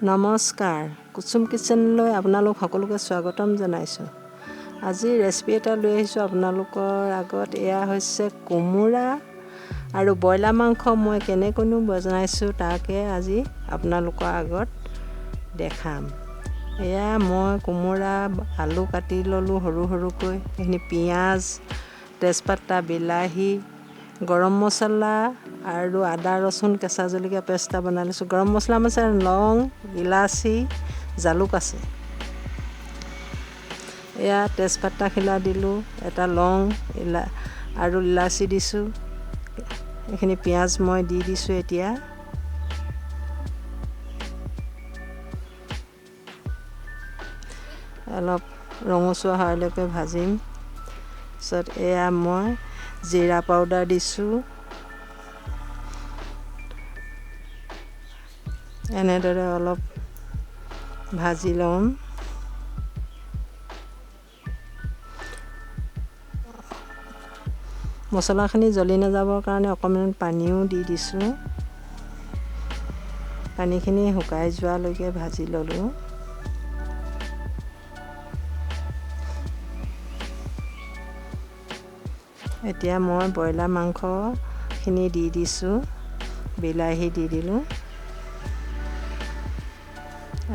নমস্কাৰ কুসুম কিচেনলৈ আপোনালোক সকলোকে স্বাগতম জনাইছো। আজি ৰেচিপি এটা লৈ আহিছো আপোনালোকৰ আগত। এয়া হৈছে কোমোৰা আৰু বয়লা মাংস মই কেনেকৈনো বনাইছো তাকে আজি আপোনালোকৰ আগত দেখাম। এয়া মই কোমোৰা আলু কাটি ললো সৰু সৰুকৈ, এখিনি পিয়াজ, তেজপাতা, বিলাহী, গৰম মছলা আৰু আদা ৰসুন কেঁচা জলকীয়া পেষ্ট বনাই লৈছো। গৰম মছলা মানে লং, ইলাচি, জালুক আছে। এয়া তেজপাতা খিলা দিলো, এটা লং আৰু ইলাচি দিছো। এখিনি পিয়াজ মই দি দিছো। এতিয়া অলপ ৰঙচুৱা হোৱালৈকে ভাজিম। পিছত এয়া মই জিৰা পাউডাৰ দিছো। এনেদৰে অলপ ভাজি লম। মছলাখিনি জ্বলি নাযাবৰ কাৰণে অকণমান পানীও দি দিছো। পানীখিনি শুকাই যোৱালৈকে ভাজি ললো। এতিয়া মই বয়লা মাংসখিনি দি দিছো। বিলাহী দি দিলো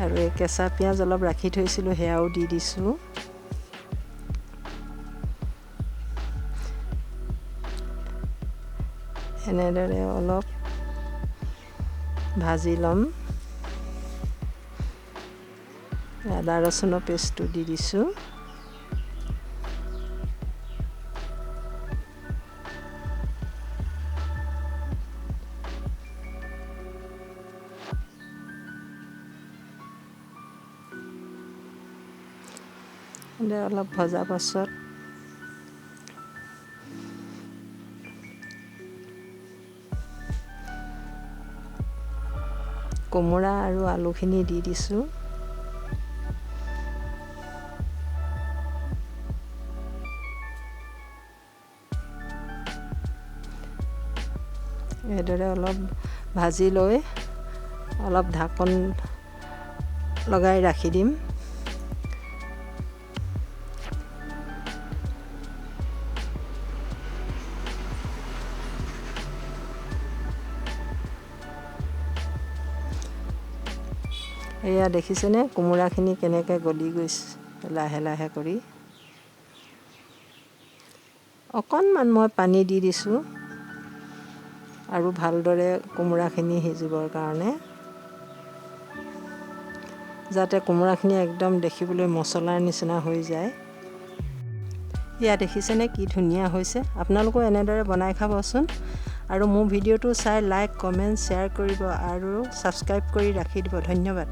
আৰু এই কেঁচা পিয়াজ অলপ ৰাখি থৈছিলো সেয়াও দি দিছো। এনেদৰে অলপ ভাজি লম। আদা ৰসুনৰ পেষ্টটো দি দিছো। অলপ ভজা পাছত কোমোৰা আৰু আলুখিনি দি দিছো। এইদৰে অলপ ভাজি লৈ অলপ ঢাকন লগাই ৰাখি দিম। এয়া দেখিছেনে কোমোৰাখিনি কেনেকৈ গলি গৈছে লাহে লাহে কৰি। অকণমান মই পানী দি দিছো আৰু ভালদৰে কোমোৰাখিনি সিজিবৰ কাৰণে, যাতে কোমোৰাখিনি একদম দেখিবলৈ মছলাৰ নিচিনা হৈ যায়। এয়া দেখিছেনে কি ধুনীয়া হৈছে। আপোনালোকেও এনেদৰে বনাই খাবচোন আৰু মোৰ ভিডিঅ'টো চাই লাইক, কমেণ্ট, শ্বেয়াৰ কৰিব আৰু ছাবস্ক্ৰাইব কৰি ৰাখি দিব। ধন্যবাদ।